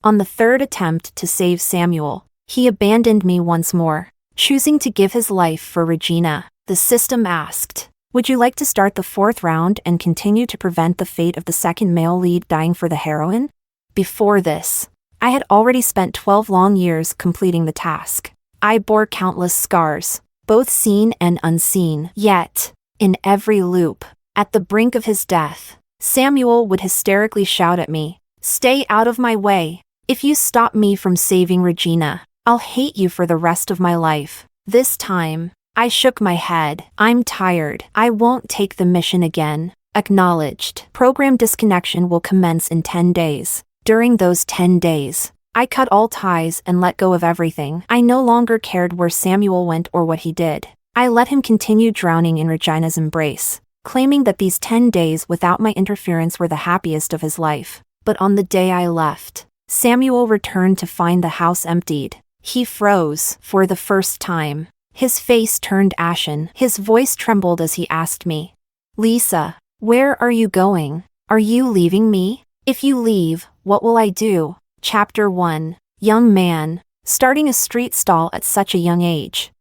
On the third attempt to save Samuel, he abandoned me once more, choosing to give his life for Regina. The system asked, "Would you like to start the fourth round and continue to prevent the fate of the second male lead dying for the heroine?" Before this, I had already spent 12 long years completing the task. I bore countless scars, both seen and unseen. Yet, in every loop, at the brink of his death, Samuel would hysterically shout at me, "Stay out of my way. If you stop me from saving Regina, I'll hate you for the rest of my life." This time, I shook my head. "I'm tired. I won't take the mission again." Acknowledged. Program disconnection will commence in 10 days. During those 10 days, I cut all ties and let go of everything. I no longer cared where Samuel went or what he did. I let him continue drowning in Regina's embrace, claiming that these 10 days without my interference were the happiest of his life. But on the day I left, Samuel returned to find the house emptied. He froze for the first time. His face turned ashen. His voice trembled as he asked me, "Lisa, where are you going? Are you leaving me? If you leave, what will I do?" Chapter 1. Young man, starting a street stall at such a young age.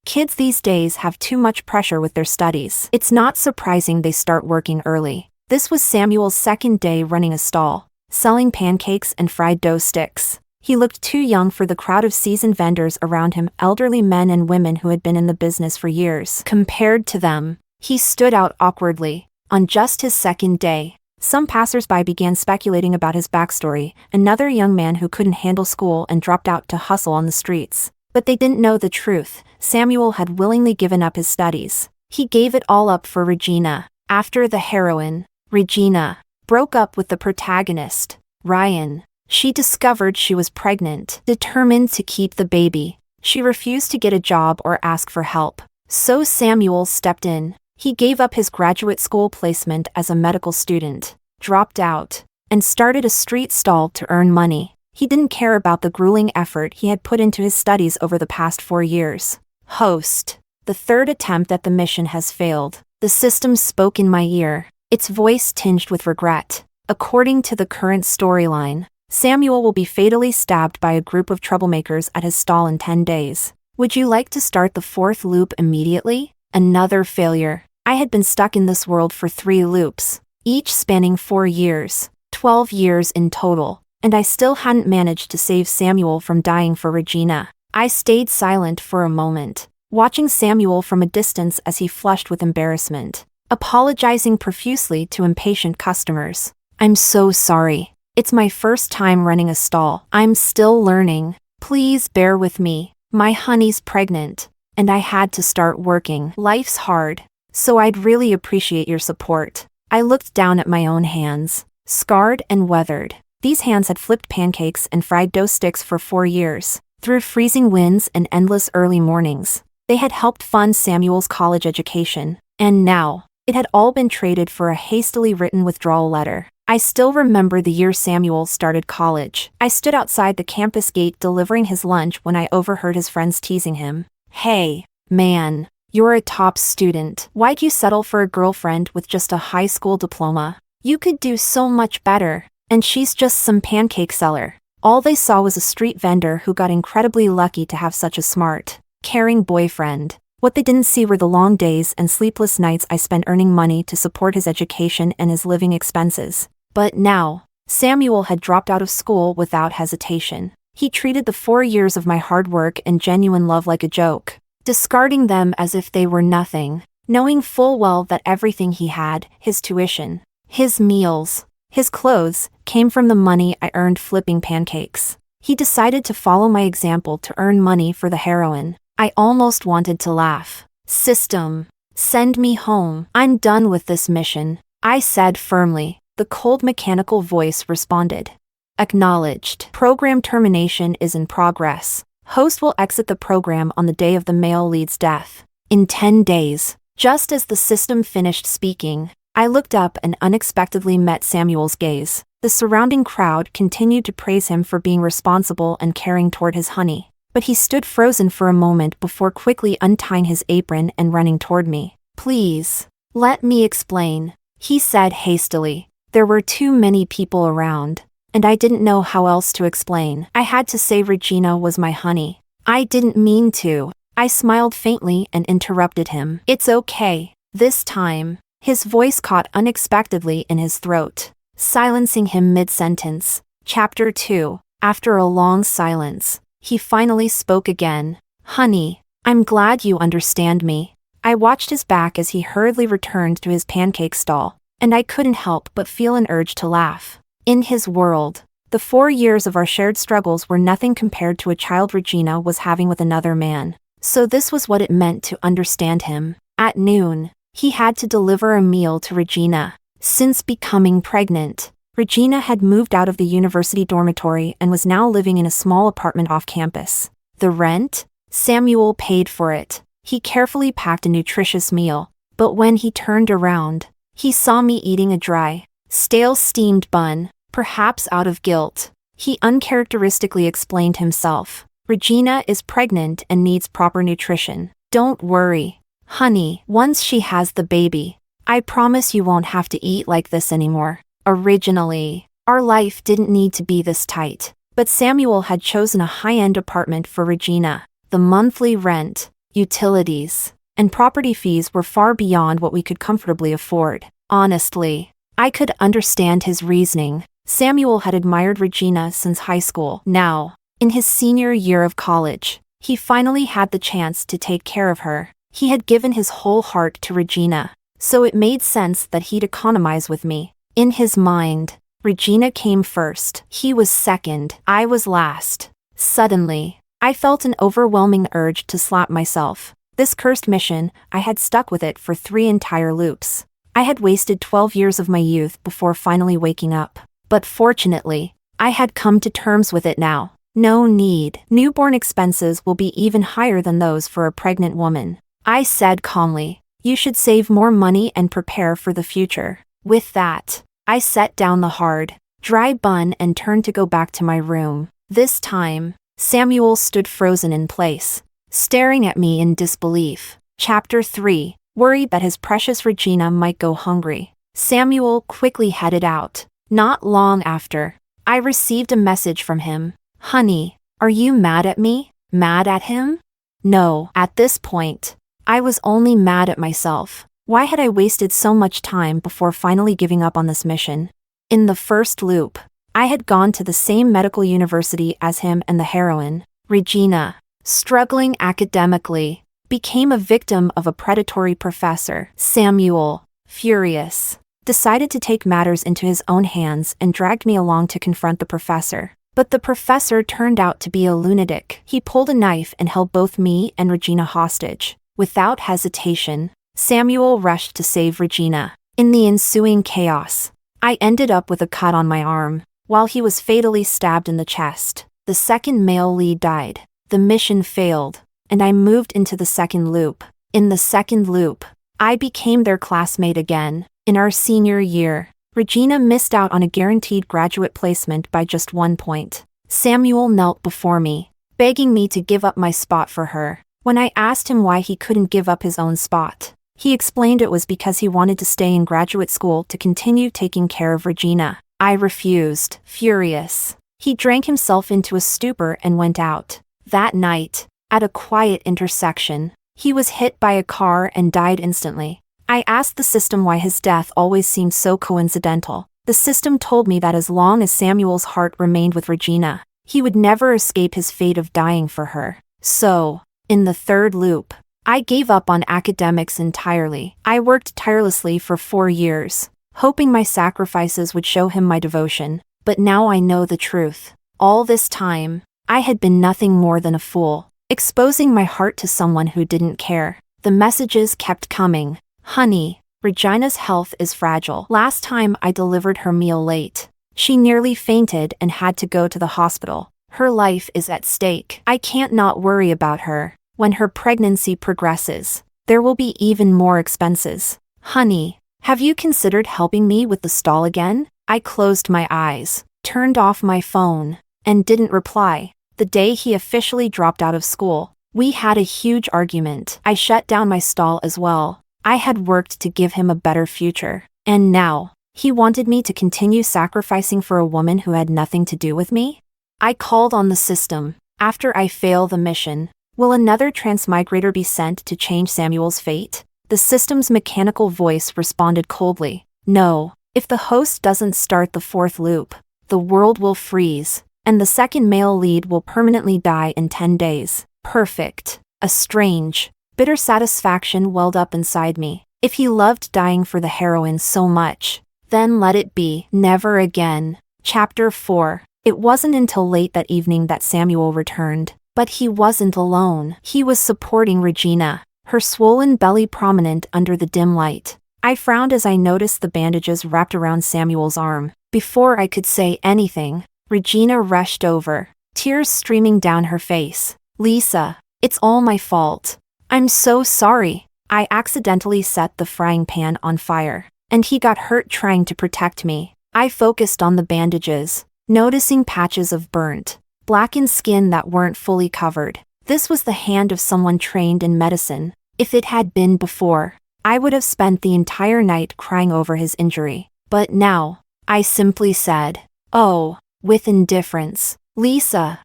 Kids these days have too much pressure with their studies. It's not surprising they start working early. This was Samuel's second day running a stall, selling pancakes and fried dough sticks. He looked too young for the crowd of seasoned vendors around him, elderly men and women who had been in the business for years. Compared to them, he stood out awkwardly. On just his second day, some passers-by began speculating about his backstory, another young man who couldn't handle school and dropped out to hustle on the streets. But they didn't know the truth. Samuel had willingly given up his studies. He gave it all up for Regina. After the heroine, Regina, broke up with the protagonist, Ryan, she discovered she was pregnant. Determined to keep the baby, she refused to get a job or ask for help. So Samuel stepped in. He gave up his graduate school placement as a medical student, dropped out, and started a street stall to earn money. He didn't care about the grueling effort he had put into his studies over the past 4 years. Host. The third attempt at the mission has failed. The system spoke in my ear, its voice tinged with regret. According to the current storyline, Samuel will be fatally stabbed by a group of troublemakers at his stall in 10 days. Would you like to start the fourth loop immediately? Another failure. I had been stuck in this world for 3 loops, each spanning 4 years, 12 years in total, and I still hadn't managed to save Samuel from dying for Regina. I stayed silent for a moment, watching Samuel from a distance as he flushed with embarrassment, apologizing profusely to impatient customers. "I'm so sorry. It's my first time running a stall. I'm still learning. Please bear with me. My honey's pregnant, and I had to start working. Life's hard, so I'd really appreciate your support." I looked down at my own hands, scarred and weathered. These hands had flipped pancakes and fried dough sticks for 4 years. Through freezing winds and endless early mornings, they had helped fund Samuel's college education. And now, it had all been traded for a hastily written withdrawal letter. I still remember the year Samuel started college. I stood outside the campus gate delivering his lunch when I overheard his friends teasing him. "Hey, man, you're a top student. Why'd you settle for a girlfriend with just a high school diploma? You could do so much better. And she's just some pancake seller." All they saw was a street vendor who got incredibly lucky to have such a smart, caring boyfriend. What they didn't see were the long days and sleepless nights I spent earning money to support his education and his living expenses. But now, Samuel had dropped out of school without hesitation. He treated the 4 years of my hard work and genuine love like a joke, discarding them as if they were nothing, knowing full well that everything he had, his tuition, his meals, his clothes, came from the money I earned flipping pancakes. He decided to follow my example to earn money for the heroine. I almost wanted to laugh. "System, send me home. I'm done with this mission," I said firmly. The cold mechanical voice responded. Acknowledged. Program termination is in progress. Host will exit the program on the day of the male lead's death. In 10 days. Just as the system finished speaking, I looked up and unexpectedly met Samuel's gaze. The surrounding crowd continued to praise him for being responsible and caring toward his honey. But he stood frozen for a moment before quickly untying his apron and running toward me. "Please, let me explain," he said hastily. There were too many people around. and I didn't know how else to explain. I had to say Regina was my honey. I didn't mean to. I smiled faintly and interrupted him. It's okay. This time, his voice caught unexpectedly in his throat, silencing him mid-sentence. Chapter 2. After a long silence, he finally spoke again. Honey, I'm glad you understand me. I watched his back as he hurriedly returned to his pancake stall, and I couldn't help but feel an urge to laugh. In his world, the 4 years of our shared struggles were nothing compared to a child Regina was having with another man. So this was what it meant to understand him. At noon, he had to deliver a meal to Regina. Since becoming pregnant, Regina had moved out of the university dormitory and was now living in a small apartment off campus. The rent? Samuel paid for it. He carefully packed a nutritious meal, but when he turned around, he saw me eating a dry, stale steamed bun, perhaps out of guilt. He uncharacteristically explained himself. Regina is pregnant and needs proper nutrition. Don't worry, honey, once she has the baby, I promise you won't have to eat like this anymore. Originally, our life didn't need to be this tight, but Samuel had chosen a high-end apartment for Regina. The monthly rent, utilities, and property fees were far beyond what we could comfortably afford. Honestly, I could understand his reasoning. Samuel had admired Regina since high school. Now, in his senior year of college, he finally had the chance to take care of her. He had given his whole heart to Regina, so it made sense that he'd economize with me. In his mind, Regina came first. He was second. I was last. Suddenly, I felt an overwhelming urge to slap myself. This cursed mission, I had stuck with it for 3 entire loops. I had wasted 12 years of my youth before finally waking up. But fortunately, I had come to terms with it now. No need. Newborn expenses will be even higher than those for a pregnant woman. I said calmly, you should save more money and prepare for the future. With that, I set down the hard, dry bun and turned to go back to my room. This time, Samuel stood frozen in place, staring at me in disbelief. Chapter 3. Worried that his precious Regina might go hungry, Samuel quickly headed out. Not long after, I received a message from him. Honey, are you mad at me? Mad at him? No, at this point, I was only mad at myself. Why had I wasted so much time before finally giving up on this mission? In the first loop, I had gone to the same medical university as him, and the heroine, Regina, struggling academically, became a victim of a predatory professor. Samuel, furious, decided to take matters into his own hands and dragged me along to confront the professor. But the professor turned out to be a lunatic. He pulled a knife and held both me and Regina hostage. Without hesitation, Samuel rushed to save Regina. In the ensuing chaos, I ended up with a cut on my arm, while he was fatally stabbed in the chest. The second male lead died. The mission failed, and I moved into the second loop. In the second loop, I became their classmate again. In our senior year, Regina missed out on a guaranteed graduate placement by just 1 point. Samuel knelt before me, begging me to give up my spot for her. When I asked him why he couldn't give up his own spot, he explained it was because he wanted to stay in graduate school to continue taking care of Regina. I refused, furious. He drank himself into a stupor and went out. That night, at a quiet intersection, he was hit by a car and died instantly. I asked the system why his death always seemed so coincidental. The system told me that as long as Samuel's heart remained with Regina, he would never escape his fate of dying for her. So, in the third loop, I gave up on academics entirely. I worked tirelessly for 4 years, hoping my sacrifices would show him my devotion. But now I know the truth. All this time, I had been nothing more than a fool, exposing my heart to someone who didn't care. The messages kept coming. Honey, Regina's health is fragile. Last time I delivered her meal late, she nearly fainted and had to go to the hospital. Her life is at stake. I can't not worry about her. When her pregnancy progresses, there will be even more expenses. Honey, have you considered helping me with the stall again? I closed my eyes, turned off my phone, and didn't reply. The day he officially dropped out of school, we had a huge argument. I shut down my stall as well. I had worked to give him a better future. And now, He wanted me to continue sacrificing for a woman who had nothing to do with me? I called on the system. After I fail the mission, will another transmigrator be sent to change Samuel's fate? The system's mechanical voice responded coldly. No. If the host doesn't start the 4th loop, the world will freeze, and the second male lead will permanently die in 10 days. Perfect. A strange, bitter satisfaction welled up inside me. If he loved dying for the heroine so much, then let it be. Never again. Chapter 4. It wasn't until late that evening that Samuel returned. But he wasn't alone. He was supporting Regina, her swollen belly prominent under the dim light. I frowned as I noticed the bandages wrapped around Samuel's arm. Before I could say anything, Regina rushed over, tears streaming down her face. Lisa, it's all my fault. I'm so sorry. I accidentally set the frying pan on fire, and he got hurt trying to protect me. I focused on the bandages, noticing patches of burnt, blackened skin that weren't fully covered. This was the hand of someone trained in medicine. If it had been before, I would have spent the entire night crying over his injury. But now, I simply said, "Oh," with indifference. "Lisa."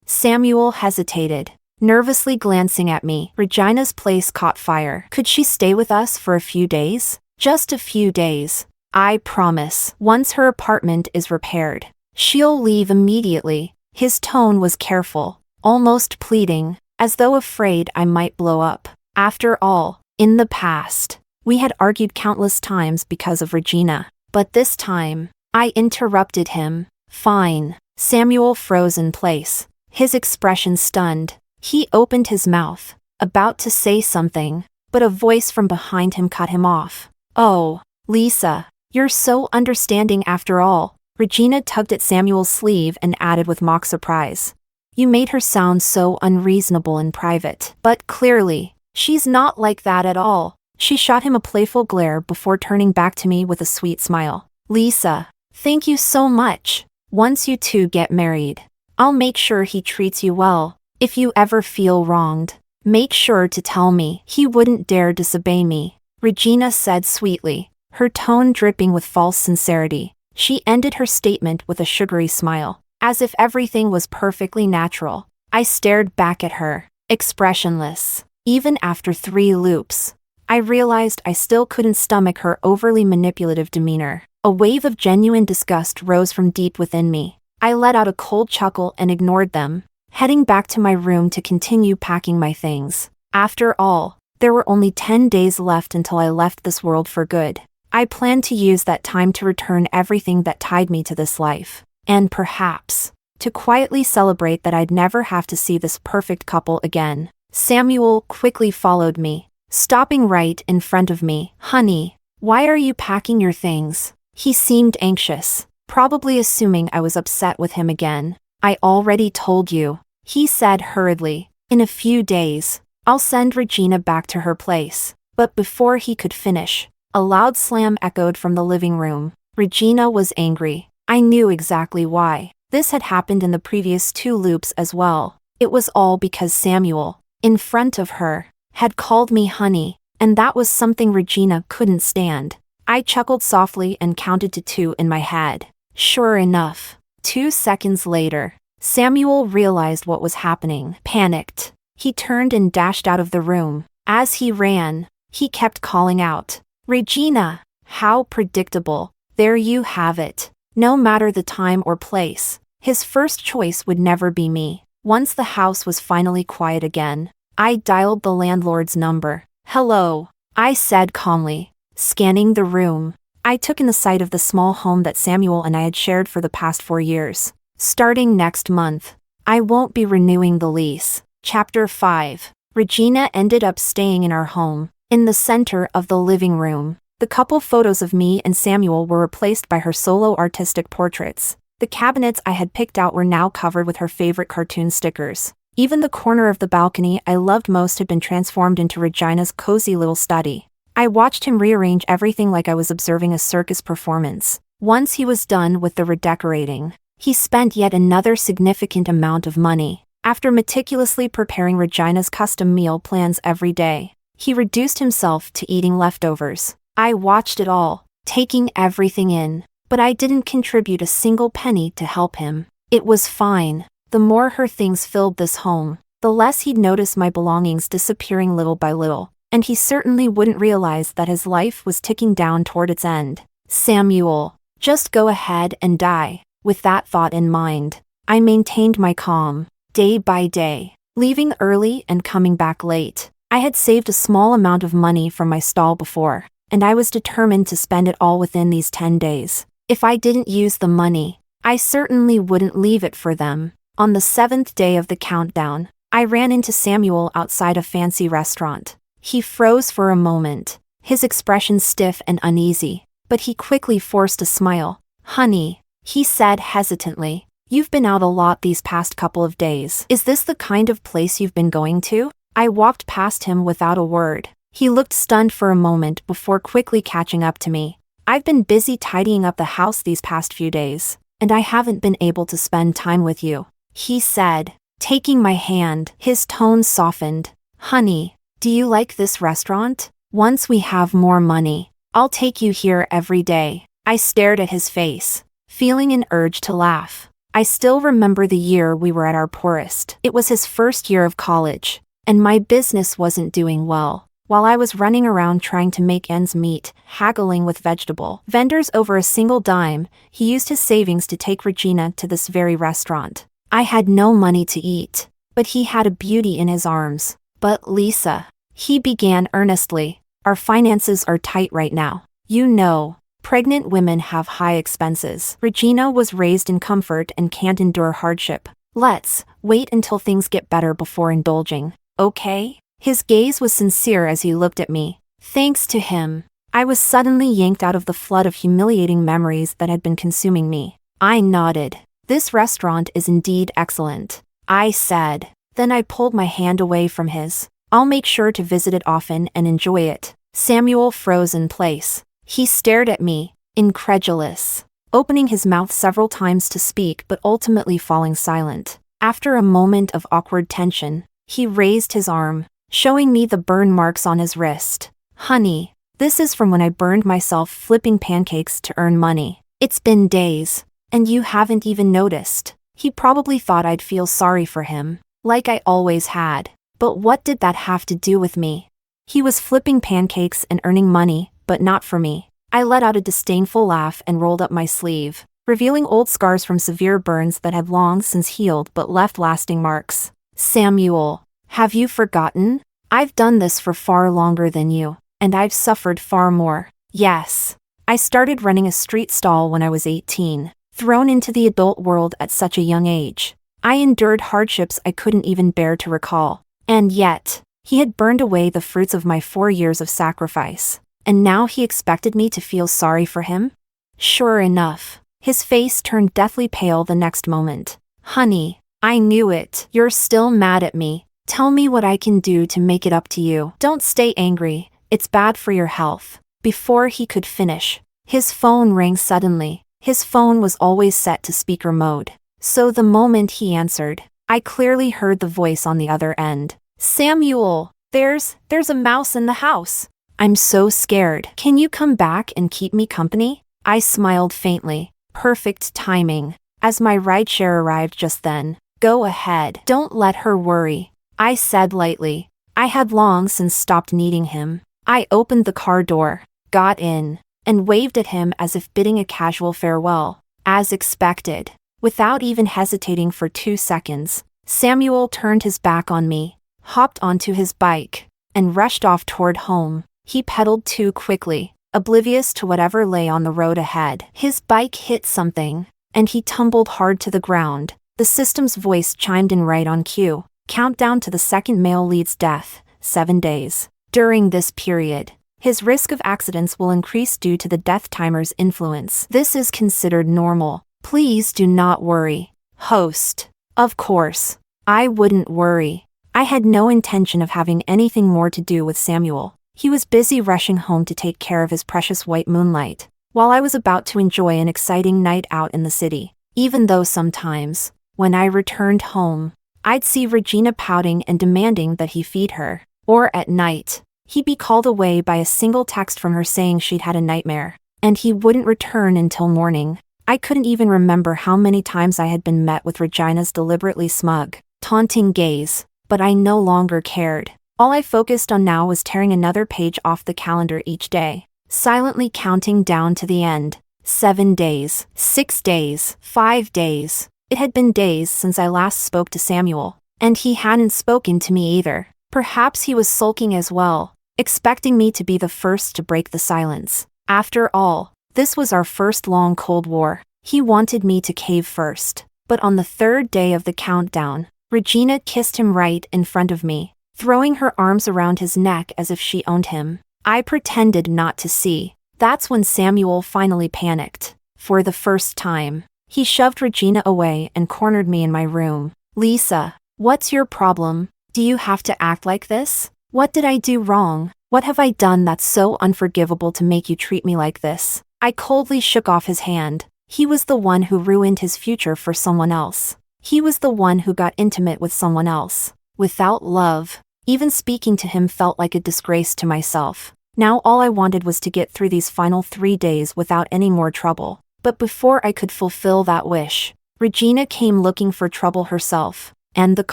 Samuel hesitated, nervously glancing at me. Regina's place caught fire. Could she stay with us for a few days? Just a few days. I promise. Once her apartment is repaired, she'll leave immediately. His tone was careful, almost pleading, as though afraid I might blow up. After all, in the past, we had argued countless times because of Regina. But this time, I interrupted him. Fine. Samuel froze in place, his expression stunned. He opened his mouth, about to say something, but a voice from behind him cut him off. "Oh, Lisa, you're so understanding after all." Regina tugged at Samuel's sleeve and added with mock surprise. "You made her sound so unreasonable in private. But clearly, she's not like that at all." She shot him a playful glare before turning back to me with a sweet smile. "Lisa, thank you so much. Once you two get married, I'll make sure he treats you well. If you ever feel wronged, make sure to tell me." "He wouldn't dare disobey me," Regina said sweetly, her tone dripping with false sincerity. She ended her statement with a sugary smile, as if everything was perfectly natural. I stared back at her, expressionless. Even after 3 loops, I realized I still couldn't stomach her overly manipulative demeanor. A wave of genuine disgust rose from deep within me. I let out a cold chuckle and ignored them, heading back to my room to continue packing my things. After all, there were only 10 days left until I left this world for good. I planned to use that time to return everything that tied me to this life, and perhaps, to quietly celebrate that I'd never have to see this perfect couple again. Samuel quickly followed me, stopping right in front of me. "Honey, why are you packing your things?" He seemed anxious, probably assuming I was upset with him again. "I already told you," he said hurriedly. "In a few days, I'll send Regina back to her place." But before he could finish, a loud slam echoed from the living room. Regina was angry. I knew exactly why. This had happened in the previous 2 loops as well. It was all because Samuel, in front of her, had called me honey, and that was something Regina couldn't stand. I chuckled softly and counted to 2 in my head. Sure enough, 2 seconds later, Samuel realized what was happening. Panicked, he turned and dashed out of the room. As he ran, he kept calling out, "Regina!" How predictable. There you have it. No matter the time or place, his first choice would never be me. Once the house was finally quiet again, I dialed the landlord's number. "Hello," I said calmly, scanning the room. I took in the sight of the small home that Samuel and I had shared for the past 4 years. Starting next month, I won't be renewing the lease. Chapter 5. Regina ended up staying in our home, in the center of the living room. The couple photos of me and Samuel were replaced by her solo artistic portraits. The cabinets I had picked out were now covered with her favorite cartoon stickers. Even the corner of the balcony I loved most had been transformed into Regina's cozy little study. I watched him rearrange everything like I was observing a circus performance. Once he was done with the redecorating, he spent yet another significant amount of money. After meticulously preparing Regina's custom meal plans every day, he reduced himself to eating leftovers. I watched it all, taking everything in. But I didn't contribute a single penny to help him. It was fine. The more her things filled this home, the less he'd notice my belongings disappearing little by little, and he certainly wouldn't realize that his life was ticking down toward its end. Samuel, just go ahead and die. With that thought in mind, I maintained my calm, day by day, leaving early and coming back late. I had saved a small amount of money from my stall before, and I was determined to spend it all within these 10 days. If I didn't use the money, I certainly wouldn't leave it for them. On the 7th day of the countdown, I ran into Samuel outside a fancy restaurant. He froze for a moment, his expression stiff and uneasy, but he quickly forced a smile. "Honey," he said hesitantly, "you've been out a lot these past couple of days. Is this the kind of place you've been going to?" I walked past him without a word. He looked stunned for a moment before quickly catching up to me. "I've been busy tidying up the house these past few days, and I haven't been able to spend time with you," he said, taking my hand. His tone softened. "Honey, do you like this restaurant? Once we have more money, I'll take you here every day." I stared at his face, feeling an urge to laugh. I still remember the year we were at our poorest. It was his first year of college, and my business wasn't doing well. While I was running around trying to make ends meet, haggling with vegetable vendors over a single dime, he used his savings to take Regina to this very restaurant. I had no money to eat, but he had a beauty in his arms. "But Lisa," he began earnestly, "our finances are tight right now. You know, pregnant women have high expenses. Regina was raised in comfort and can't endure hardship. Let's wait until things get better before indulging, okay?" His gaze was sincere as he looked at me. Thanks to him, I was suddenly yanked out of the flood of humiliating memories that had been consuming me. I nodded. "This restaurant is indeed excellent," I said. Then I pulled my hand away from his. "I'll make sure to visit it often and enjoy it." Samuel froze in place. He stared at me, incredulous, opening his mouth several times to speak but ultimately falling silent. After a moment of awkward tension, he raised his arm, showing me the burn marks on his wrist. "Honey, this is from when I burned myself flipping pancakes to earn money. It's been days, and you haven't even noticed." He probably thought I'd feel sorry for him, like I always had. But what did that have to do with me? He was flipping pancakes and earning money, but not for me. I let out a disdainful laugh and rolled up my sleeve, revealing old scars from severe burns that had long since healed but left lasting marks. "Samuel, have you forgotten? I've done this for far longer than you, and I've suffered far more." Yes. I started running a street stall when I was 18, thrown into the adult world at such a young age. I endured hardships I couldn't even bear to recall. And yet, he had burned away the fruits of my 4 years of sacrifice, and now he expected me to feel sorry for him? Sure enough, his face turned deathly pale the next moment. "Honey, I knew it. You're still mad at me. Tell me what I can do to make it up to you. Don't stay angry, it's bad for your health." Before he could finish, his phone rang suddenly. His phone was always set to speaker mode, so the moment he answered, I clearly heard the voice on the other end. "Samuel, there's a mouse in the house. I'm so scared. Can you come back and keep me company?" I smiled faintly. Perfect timing, as my rideshare arrived just then. "Go ahead. Don't let her worry," I said lightly. I had long since stopped needing him. I opened the car door, got in, and waved at him as if bidding a casual farewell. As expected, without even hesitating for 2 seconds, Samuel turned his back on me, hopped onto his bike, and rushed off toward home. He pedaled too quickly, oblivious to whatever lay on the road ahead. His bike hit something, and he tumbled hard to the ground. The system's voice chimed in right on cue. Countdown to the second male lead's death, 7 days. During this period, his risk of accidents will increase due to the death timer's influence. This is considered normal. Please do not worry. Host. Of course, I wouldn't worry. I had no intention of having anything more to do with Samuel. He was busy rushing home to take care of his precious white moonlight, while I was about to enjoy an exciting night out in the city. Even though sometimes, when I returned home, I'd see Regina pouting and demanding that he feed her. Or at night, he'd be called away by a single text from her saying she'd had a nightmare. and he wouldn't return until morning. I couldn't even remember how many times I had been met with Regina's deliberately smug, taunting gaze, but I no longer cared. All I focused on now was tearing another page off the calendar each day, silently counting down to the end. 7 days, 6 days, 5 days. It had been days since I last spoke to Samuel, and he hadn't spoken to me either. Perhaps he was sulking as well, expecting me to be the first to break the silence. After all, this was our first long Cold War. He wanted me to cave first. But on the 3rd day of the countdown, Regina kissed him right in front of me, throwing her arms around his neck as if she owned him. I pretended not to see. That's when Samuel finally panicked. For the first time, he shoved Regina away and cornered me in my room. "Lisa, what's your problem? Do you have to act like this? What did I do wrong? What have I done that's so unforgivable to make you treat me like this?" I coldly shook off his hand. He was the one who ruined his future for someone else. He was the one who got intimate with someone else, without love. Even speaking to him felt like a disgrace to myself. Now all I wanted was to get through these final 3 days without any more trouble. But before I could fulfill that wish, Regina came looking for trouble herself. And the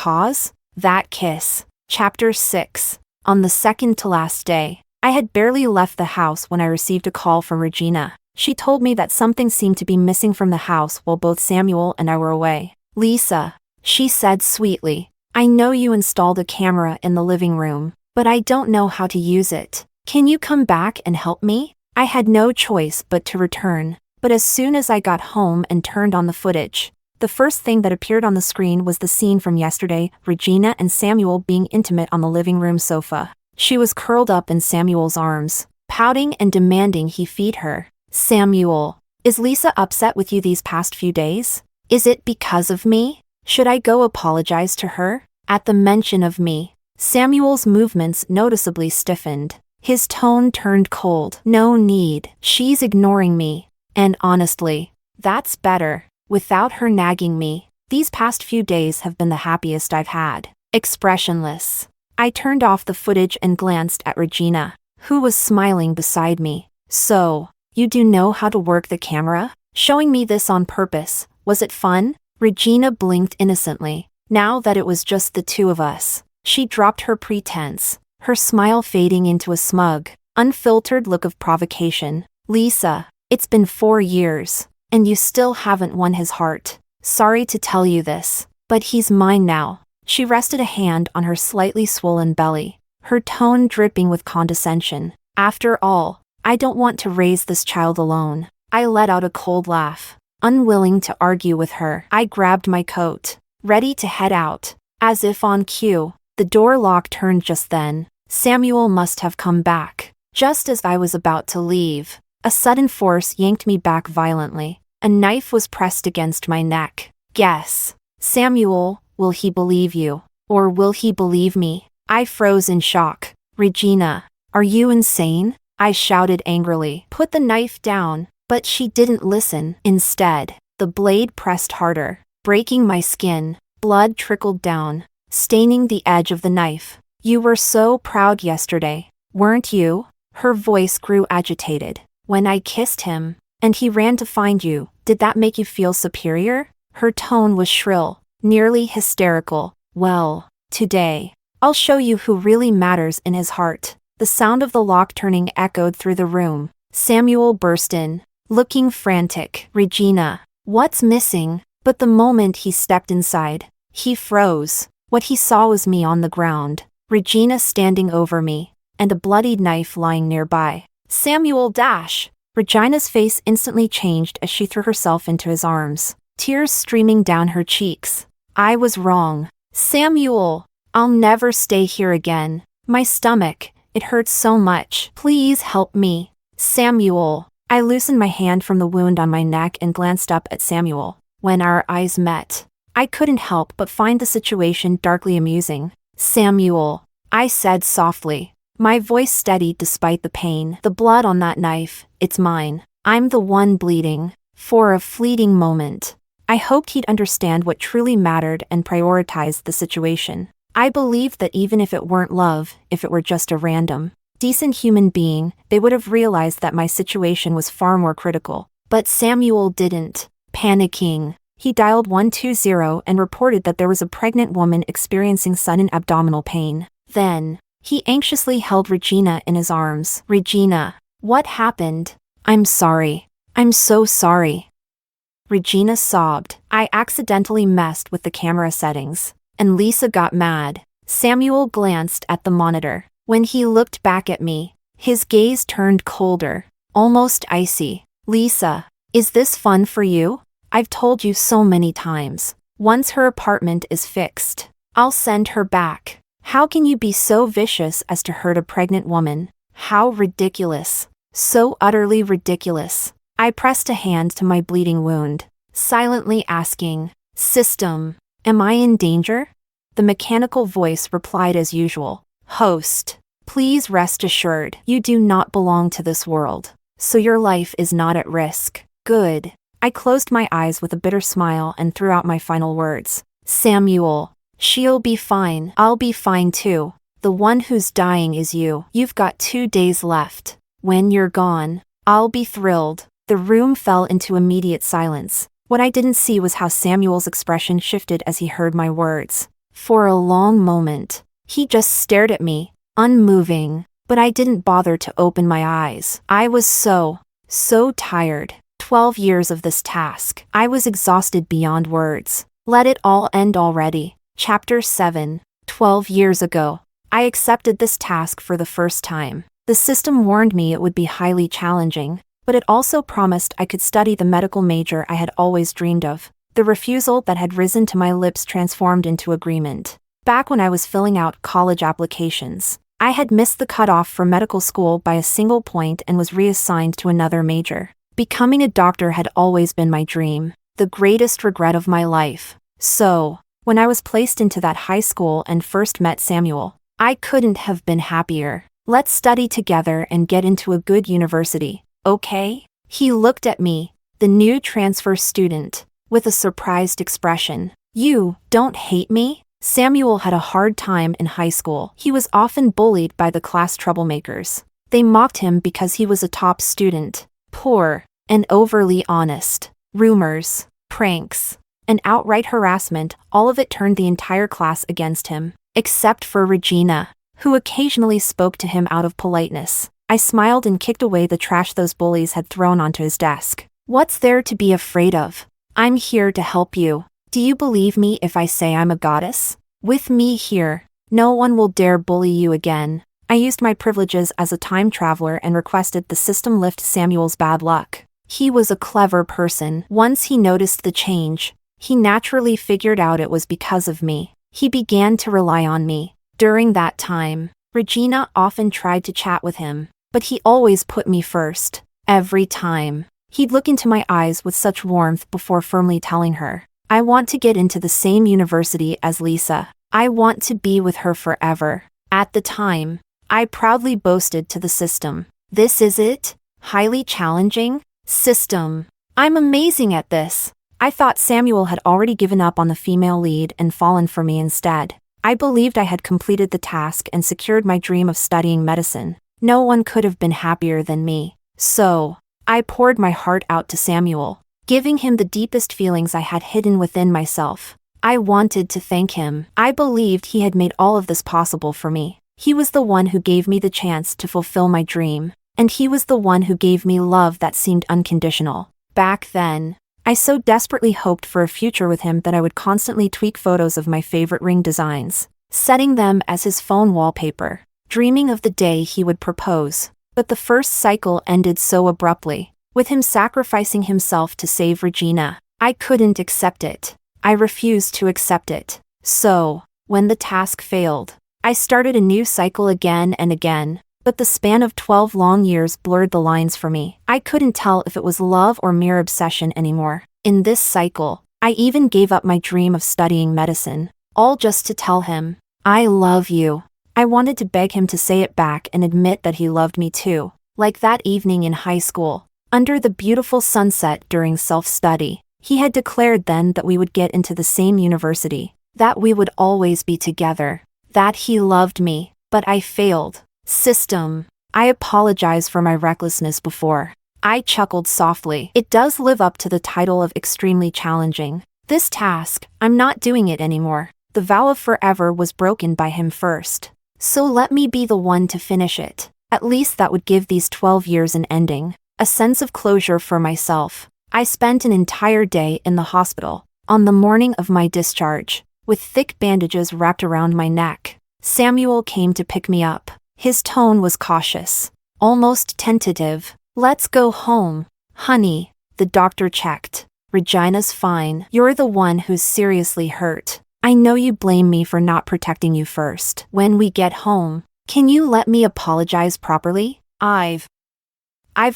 cause? That kiss. Chapter 6. On the second to last day, I had barely left the house when I received a call from Regina. She told me that something seemed to be missing from the house while both Samuel and I were away. "Lisa," she said sweetly, "I know you installed a camera in the living room, but I don't know how to use it. Can you come back and help me?" I had no choice but to return, but as soon as I got home and turned on the footage, the first thing that appeared on the screen was the scene from yesterday, Regina and Samuel being intimate on the living room sofa. She was curled up in Samuel's arms, pouting and demanding he feed her. "Samuel, is Lisa upset with you these past few days? Is it because of me? Should I go apologize to her?" At the mention of me, Samuel's movements noticeably stiffened. His tone turned cold. "No need. She's ignoring me. And honestly, that's better. Without her nagging me, these past few days have been the happiest I've had." Expressionless, I turned off the footage and glanced at Regina, who was smiling beside me. "So, you do know how to work the camera? Showing me this on purpose, was it fun?" Regina blinked innocently. Now that it was just the two of us, she dropped her pretense, her smile fading into a smug, unfiltered look of provocation. "Lisa, it's been 4 years, and you still haven't won his heart. Sorry to tell you this, but he's mine now." She rested a hand on her slightly swollen belly, her tone dripping with condescension. "After all, I don't want to raise this child alone." I let out a cold laugh. Unwilling to argue with her, I grabbed my coat, ready to head out. As if on cue, the door lock turned just then. Samuel must have come back. Just as I was about to leave, a sudden force yanked me back violently. A knife was pressed against my neck. "Guess. Samuel, will he believe you? Or will he believe me?" I froze in shock. "Regina, are you insane?" I shouted angrily. "Put the knife down." But she didn't listen. Instead, the blade pressed harder, breaking my skin. Blood trickled down, staining the edge of the knife. "You were so proud yesterday, weren't you?" Her voice grew agitated. "When I kissed him, and he ran to find you, did that make you feel superior?" Her tone was shrill, nearly hysterical. "Well, today, I'll show you who really matters in his heart." The sound of the lock turning echoed through the room. Samuel burst in, looking frantic. "Regina, what's missing?" But the moment he stepped inside, he froze. What he saw was me on the ground, Regina standing over me, and a bloodied knife lying nearby. "Samuel dash!" Regina's face instantly changed as she threw herself into his arms, tears streaming down her cheeks. I was wrong. "Samuel, I'll never stay here again. My stomach, it hurts so much. Please help me. Samuel." I loosened my hand from the wound on my neck and glanced up at Samuel. When our eyes met, I couldn't help but find the situation darkly amusing. "Samuel," I said softly, my voice steady despite the pain. "The blood on that knife, it's mine. I'm the one bleeding." For a fleeting moment, I hoped he'd understand what truly mattered and prioritize the situation. I believed that even if it weren't love, if it were just a random decent human being, they would have realized that my situation was far more critical. But Samuel didn't. Panicking, he dialed 120 and reported that there was a pregnant woman experiencing sudden abdominal pain. Then, he anxiously held Regina in his arms. Regina, what happened? I'm sorry. I'm so sorry. Regina sobbed. I accidentally messed with the camera settings. And Lisa got mad. Samuel glanced at the monitor. When he looked back at me, his gaze turned colder, almost icy. Lisa, is this fun for you? I've told you so many times. Once her apartment is fixed, I'll send her back. How can you be so vicious as to hurt a pregnant woman? How ridiculous. So utterly ridiculous. I pressed a hand to my bleeding wound, silently asking, System, am I in danger? The mechanical voice replied as usual. Host, please rest assured you do not belong to this world, so your life is not at risk. Good. I closed my eyes with a bitter smile and threw out my final words. Samuel, she'll be fine. I'll be fine too. The one who's dying is you. You've got 2 days left. When you're gone, I'll be thrilled. The room fell into immediate silence. What I didn't see was how Samuel's expression shifted as he heard my words. For a long moment, he just stared at me, unmoving, but I didn't bother to open my eyes. I was so tired. 12 years of this task. I was exhausted beyond words. Let it all end already. Chapter 7. 12 years ago, I accepted this task for the first time. The system warned me it would be highly challenging, but it also promised I could study the medical major I had always dreamed of. The refusal that had risen to my lips transformed into agreement. Back when I was filling out college applications, I had missed the cutoff for medical school by a single point and was reassigned to another major. Becoming a doctor had always been my dream, the greatest regret of my life. So, when I was placed into that high school and first met Samuel, I couldn't have been happier. Let's study together and get into a good university, okay? He looked at me, the new transfer student, with a surprised expression. You don't hate me? Samuel had a hard time in high school. He was often bullied by the class troublemakers. They mocked him because he was a top student, poor, and overly honest. Rumors, pranks, and outright harassment, all of it turned the entire class against him, except for Regina, who occasionally spoke to him out of politeness. I smiled and kicked away the trash those bullies had thrown onto his desk. What's there to be afraid of? I'm here to help you. Do you believe me if I say I'm a goddess? With me here, no one will dare bully you again. I used my privileges as a time traveler and requested the system lift Samuel's bad luck. He was a clever person. Once he noticed the change, he naturally figured out it was because of me. He began to rely on me. During that time, Regina often tried to chat with him, but he always put me first. Every time, he'd look into my eyes with such warmth before firmly telling her, I want to get into the same university as Lisa. I want to be with her forever. At the time, I proudly boasted to the system, this is it? Highly challenging? System. I'm amazing at this. I thought Samuel had already given up on the female lead and fallen for me instead. I believed I had completed the task and secured my dream of studying medicine. No one could have been happier than me. So, I poured my heart out to Samuel, giving him the deepest feelings I had hidden within myself. I wanted to thank him. I believed he had made all of this possible for me. He was the one who gave me the chance to fulfill my dream, and he was the one who gave me love that seemed unconditional. Back then, I so desperately hoped for a future with him that I would constantly tweak photos of my favorite ring designs, setting them as his phone wallpaper, dreaming of the day he would propose. But the first cycle ended so abruptly, with him sacrificing himself to save Regina. I couldn't accept it. I refused to accept it. So, when the task failed, I started a new cycle again and again, but the span of 12 long years blurred the lines for me. I couldn't tell if it was love or mere obsession anymore. In this cycle, I even gave up my dream of studying medicine, all just to tell him, I love you. I wanted to beg him to say it back and admit that he loved me too. Like that evening in high school, under the beautiful sunset during self-study, he had declared then that we would get into the same university, that we would always be together, that he loved me, but I failed. System. I apologize for my recklessness before. I chuckled softly. It does live up to the title of extremely challenging. This task, I'm not doing it anymore. The vow of forever was broken by him first. So let me be the one to finish it. At least that would give these 12 years an ending. A sense of closure for myself. I spent an entire day in the hospital. On the morning of my discharge, with thick bandages wrapped around my neck, Samuel came to pick me up. His tone was cautious, almost tentative. Let's go home, honey. The doctor checked. Regina's fine. You're the one who's seriously hurt. I know you blame me for not protecting you first. When we get home, can you let me apologize properly? I've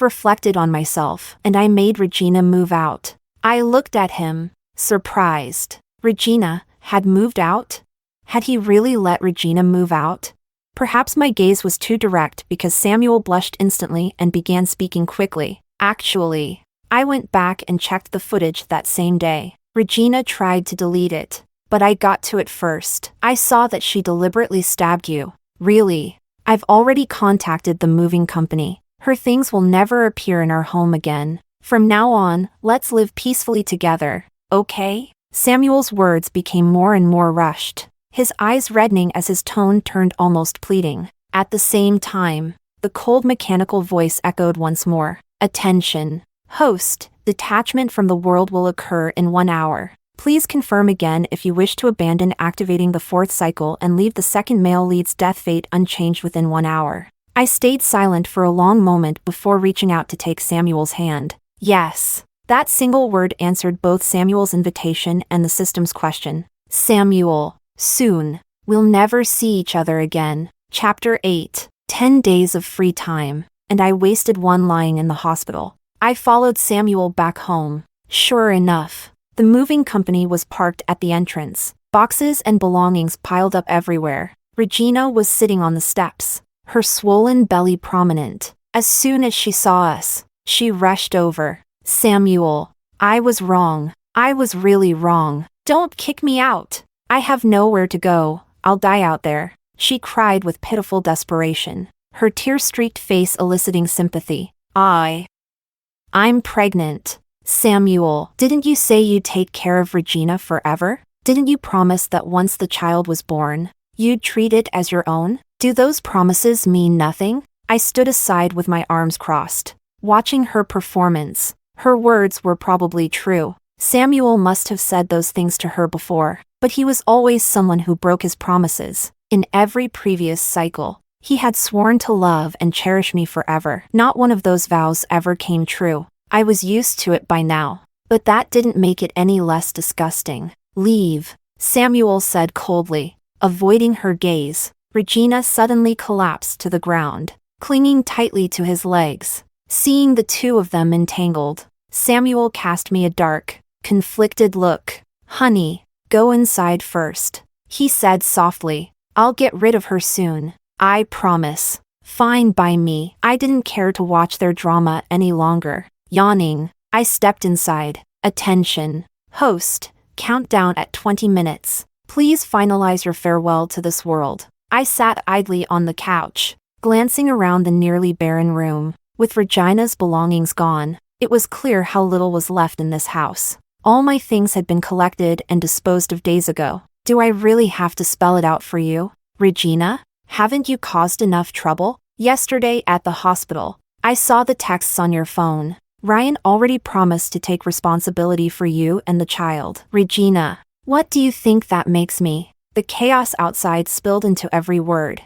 reflected on myself, and I made Regina move out. I looked at him, surprised. Regina had moved out? Had he really let Regina move out? Perhaps my gaze was too direct because Samuel blushed instantly and began speaking quickly. Actually, I went back and checked the footage that same day. Regina tried to delete it, but I got to it first. I saw that she deliberately stabbed you. Really? I've already contacted the moving company. Her things will never appear in our home again. From now on, let's live peacefully together, okay? Samuel's words became more and more rushed, his eyes reddening as his tone turned almost pleading. At the same time, the cold mechanical voice echoed once more. Attention. Host, detachment from the world will occur in 1 hour. Please confirm again if you wish to abandon activating the 4th cycle and leave the second male lead's death fate unchanged within 1 hour. I stayed silent for a long moment before reaching out to take Samuel's hand. Yes. That single word answered both Samuel's invitation and the system's question. Samuel, soon. We'll never see each other again. Chapter 8. 10 days of free time, and I wasted one lying in the hospital. I followed Samuel back home. Sure enough, the moving company was parked at the entrance. Boxes and belongings piled up everywhere. Regina was sitting on the steps, her swollen belly prominent. As soon as she saw us, she rushed over. Samuel, I was wrong. I was really wrong. Don't kick me out. I have nowhere to go. I'll die out there. She cried with pitiful desperation, her tear-streaked face eliciting sympathy. I'm pregnant. Samuel, didn't you say you'd take care of Regina forever? Didn't you promise that once the child was born, you'd treat it as your own? Do those promises mean nothing? I stood aside with my arms crossed, watching her performance. Her words were probably true. Samuel must have said those things to her before, but he was always someone who broke his promises. In every previous cycle, he had sworn to love and cherish me forever. Not one of those vows ever came true. I was used to it by now, but that didn't make it any less disgusting. Leave, Samuel said coldly, avoiding her gaze. Regina suddenly collapsed to the ground, clinging tightly to his legs. Seeing the two of them entangled, Samuel cast me a dark, conflicted look. Honey, go inside first, he said softly. I'll get rid of her soon. I promise. Fine by me. I didn't care to watch their drama any longer. Yawning, I stepped inside. Attention. Host, countdown at 20 minutes. Please finalize your farewell to this world. I sat idly on the couch, glancing around the nearly barren room. With Regina's belongings gone, it was clear how little was left in this house. All my things had been collected and disposed of days ago. Do I really have to spell it out for you? Regina, haven't you caused enough trouble? Yesterday at the hospital, I saw the texts on your phone. Ryan already promised to take responsibility for you and the child. Regina, what do you think that makes me? The chaos outside spilled into every word.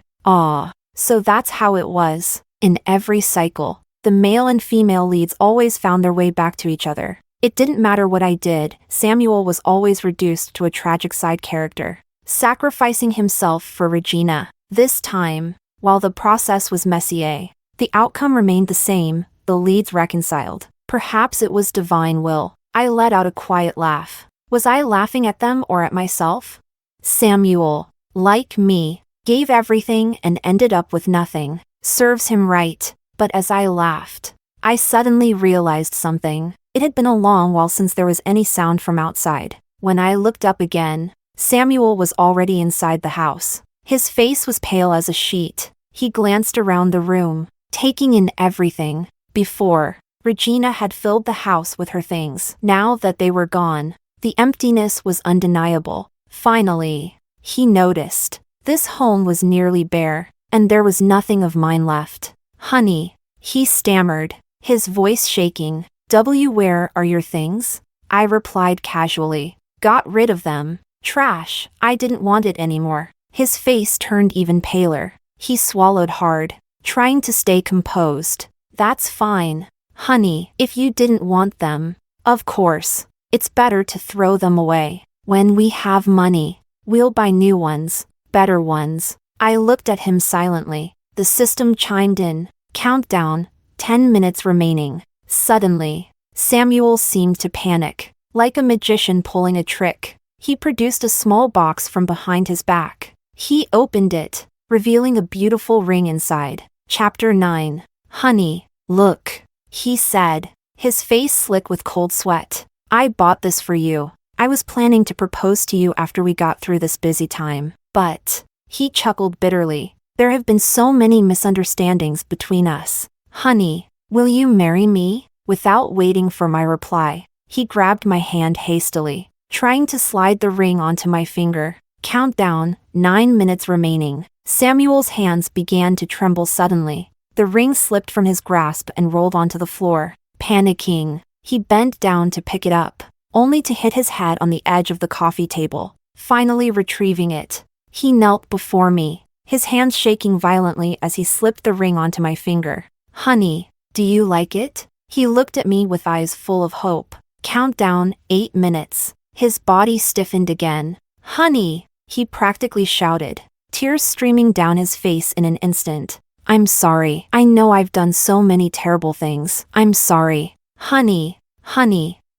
So that's how it was. In every cycle, the male and female leads always found their way back to each other. It didn't matter what I did, Samuel was always reduced to a tragic side character, sacrificing himself for Regina. This time, while the process was messy, the outcome remained the same, the leads reconciled. Perhaps it was divine will. I let out a quiet laugh. Was I laughing at them or at myself? Samuel, like me, gave everything and ended up with nothing. Serves him right. But as I laughed, I suddenly realized something. It had been a long while since there was any sound from outside. When I looked up again, Samuel was already inside the house. His face was pale as a sheet. He glanced around the room, taking in everything. Before, Regina had filled the house with her things. Now that they were gone, the emptiness was undeniable. Finally, he noticed. This home was nearly bare, and there was nothing of mine left. Honey, he stammered, his voice shaking. Where are your things? I replied casually. Got rid of them. Trash. I didn't want it anymore. His face turned even paler. He swallowed hard, trying to stay composed. That's fine, honey, if you didn't want them. Of course, it's better to throw them away. When we have money, we'll buy new ones, better ones. I looked at him silently. The system chimed in. Countdown, 10 minutes remaining. Suddenly, Samuel seemed to panic, like a magician pulling a trick. He produced a small box from behind his back. He opened it, revealing a beautiful ring inside. Chapter 9. Honey, look, he said, his face slick with cold sweat. I bought this for you. I was planning to propose to you after we got through this busy time. But, he chuckled bitterly, there have been so many misunderstandings between us. Honey, will you marry me? Without waiting for my reply, he grabbed my hand hastily, trying to slide the ring onto my finger. Countdown, 9 minutes remaining. Samuel's hands began to tremble suddenly. The ring slipped from his grasp and rolled onto the floor. Panicking, he bent down to pick it up, only to hit his head on the edge of the coffee table. Finally retrieving it, he knelt before me, his hands shaking violently as he slipped the ring onto my finger. Honey, do you like it? He looked at me with eyes full of hope. Countdown, 8 minutes. His body stiffened again. Honey, he practically shouted, tears streaming down his face in an instant. I'm sorry. I know I've done so many terrible things. I'm sorry. Honey,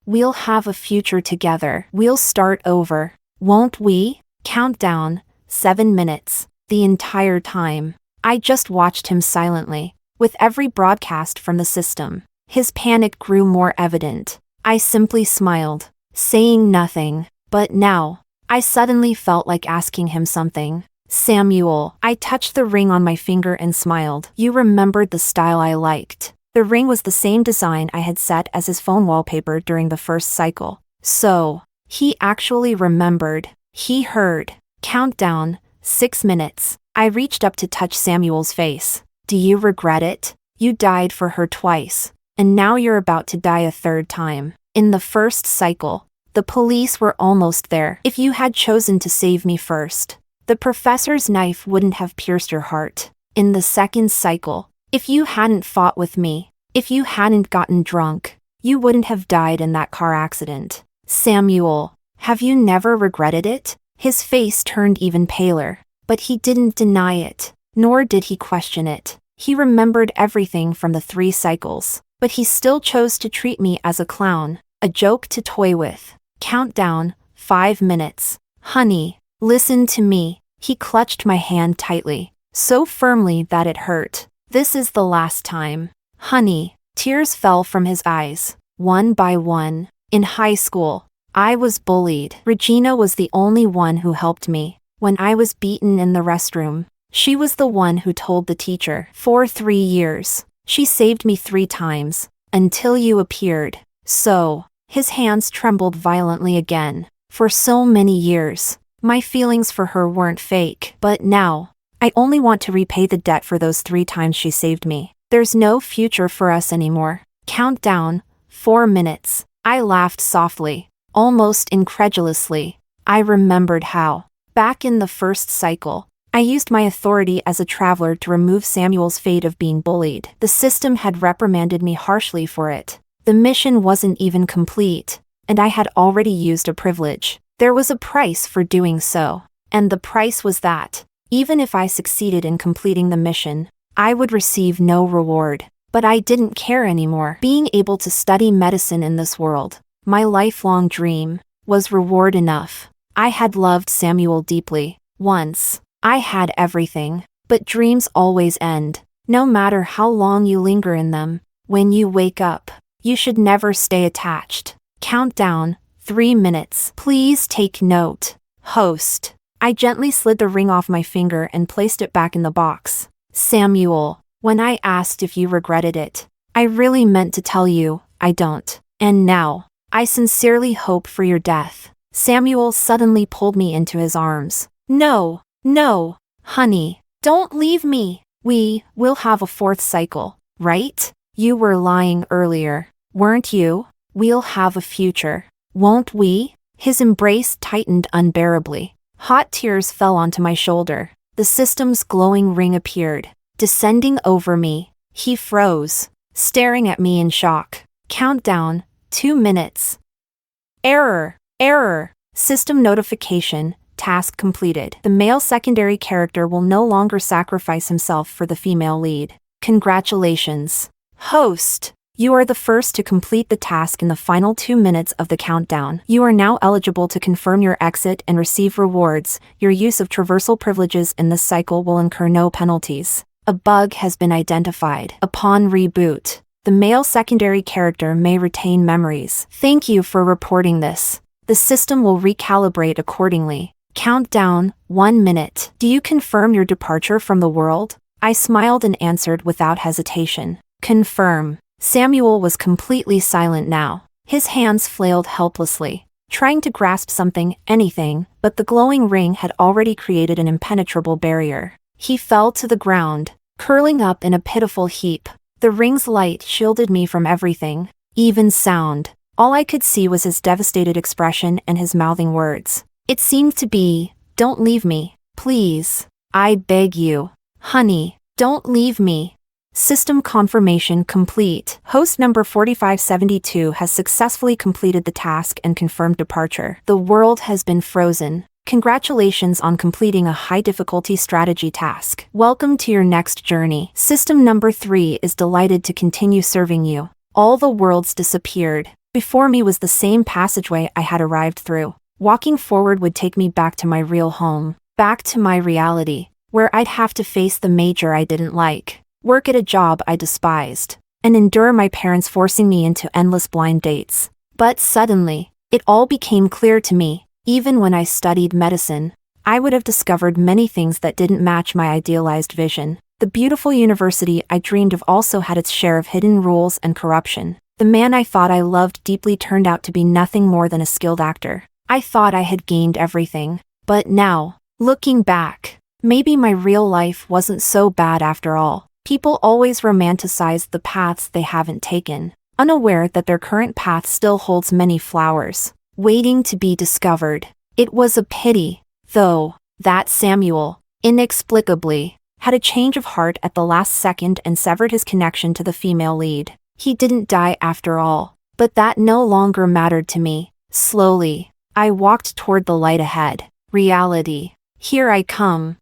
we'll have a future together. We'll start over. Won't we? Countdown, 7 minutes. The entire time, I just watched him silently, with every broadcast from the system. His panic grew more evident. I simply smiled, saying nothing. But now, I suddenly felt like asking him something. Samuel, I touched the ring on my finger and smiled. You remembered the style I liked. The ring was the same design I had set as his phone wallpaper during the first cycle. So, he actually remembered. He heard. Countdown, 6 minutes. I reached up to touch Samuel's face. Do you regret it? You died for her twice, and now you're about to die a third time. In the first cycle, the police were almost there. If you had chosen to save me first, the professor's knife wouldn't have pierced your heart. In the second cycle, if you hadn't fought with me, if you hadn't gotten drunk, you wouldn't have died in that car accident. Samuel, have you never regretted it? His face turned even paler, but he didn't deny it, nor did he question it. He remembered everything from the 3 cycles, but he still chose to treat me as a clown, a joke to toy with. Countdown, 5 minutes. Honey, listen to me. He clutched my hand tightly, so firmly that it hurt. This is the last time. Honey, tears fell from his eyes, one by one. In high school, I was bullied. Regina was the only one who helped me. When I was beaten in the restroom, she was the one who told the teacher. For 3 years, she saved me 3 times, until you appeared. So, his hands trembled violently again. For so many years, my feelings for her weren't fake. But now, I only want to repay the debt for those 3 times she saved me. There's no future for us anymore. Countdown, 4 minutes. I laughed softly, almost incredulously. I remembered how, back in the first cycle, I used my authority as a traveler to remove Samuel's fate of being bullied. The system had reprimanded me harshly for it. The mission wasn't even complete, and I had already used a privilege. There was a price for doing so, and the price was that, even if I succeeded in completing the mission, I would receive no reward. But I didn't care anymore. Being able to study medicine in this world, my lifelong dream, was reward enough. I had loved Samuel deeply. Once, I had everything. But dreams always end. No matter how long you linger in them, when you wake up, you should never stay attached. Countdown, 3 minutes. Please take note. Host. I gently slid the ring off my finger and placed it back in the box. Samuel, When I asked if you regretted it, I really meant to tell you, I don't. And now, I sincerely hope for your death. Samuel suddenly pulled me into his arms. No, no, honey, don't leave me. We'll have a fourth cycle, right? You were lying earlier, weren't you? We'll have a future, won't we? His embrace tightened unbearably. Hot tears fell onto my shoulder. The system's glowing ring appeared, descending over me. He froze, staring at me in shock. Countdown, 2 minutes. Error, error. System notification, task completed. The male secondary character will no longer sacrifice himself for the female lead. Congratulations. Host, you are the first to complete the task in the final 2 minutes of the countdown. You are now eligible to confirm your exit and receive rewards. Your use of traversal privileges in this cycle will incur no penalties. A bug has been identified. Upon reboot, the male secondary character may retain memories. Thank you for reporting this. The system will recalibrate accordingly. Countdown, 1 minute. Do you confirm your departure from the world? I smiled and answered without hesitation. Confirm. Samuel was completely silent now. His hands flailed helplessly, trying to grasp something, anything, but the glowing ring had already created an impenetrable barrier. He fell to the ground, curling up in a pitiful heap. The ring's light shielded me from everything, even sound. All I could see was his devastated expression and his mouthing words. It seemed to be, "Don't leave me, please. I beg you. Honey, don't leave me." System confirmation complete. Host number 4572 has successfully completed the task and confirmed departure. The world has been frozen. Congratulations on completing a high-difficulty strategy task. Welcome to your next journey. System number 3 is delighted to continue serving you. All the worlds disappeared. Before me was the same passageway I had arrived through. Walking forward would take me back to my real home, back to my reality, where I'd have to face the major I didn't like, work at a job I despised, and endure my parents forcing me into endless blind dates. But suddenly, it all became clear to me. Even when I studied medicine, I would have discovered many things that didn't match my idealized vision. The beautiful university I dreamed of also had its share of hidden rules and corruption. The man I thought I loved deeply turned out to be nothing more than a skilled actor. I thought I had gained everything. But now, looking back, maybe my real life wasn't so bad after all. People always romanticize the paths they haven't taken, unaware that their current path still holds many flowers, waiting to be discovered. It was a pity, though, that Samuel, inexplicably, had a change of heart at the last second and severed his connection to the female lead. He didn't die after all, but that no longer mattered to me. Slowly, I walked toward the light ahead. Reality. Here I come.